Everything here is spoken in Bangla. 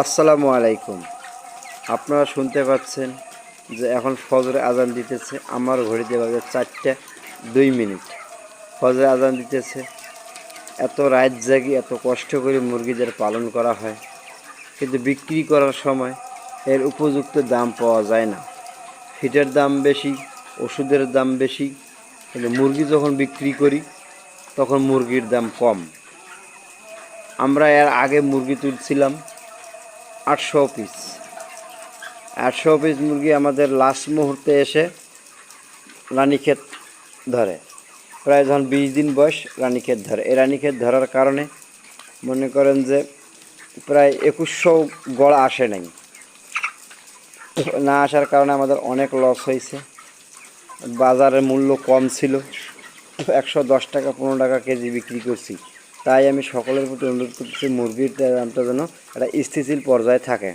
আসসালামু আলাইকুম। আপনারা শুনতে পাচ্ছেন যে এখন ফজরে আজান দিতেছে। আমার ঘড়িতে বাজে 4টা 2 মিনিট। ফজরে আজান দিতেছে। এত রাত জাগি, এত কষ্ট করে মুরগিদের পালন করা হয়, কিন্তু বিক্রি করার সময় এর উপযুক্ত দাম পাওয়া যায় না। ফিটের দাম বেশি, ওষুধের দাম বেশি, কিন্তু মুরগি যখন বিক্রি করি তখন মুরগির দাম কম। আমরা এর আগে মুরগি তুলছিলাম 800 পিস। 800 পিস মুরগি আমাদের লাস্ট মুহূর্তে এসে রানীক্ষেত ধরে। প্রায় যখন 20 দিন বয়স রানীক্ষেত ধরে। এই রানীক্ষেত ধরার কারণে মনে করেন যে প্রায় 2100 গড় আসে নাই। না আসার কারণে আমাদের অনেক লস হয়েছে। বাজারের মূল্য কম ছিল, 110 টাকা 15 টাকা কেজি বিক্রি করছি। তাই আমি সকলের প্রতি অনুরোধ করতেছি মুরগির দামটা যেন একটা স্থিতিশীল পর্যায়ে থাকে।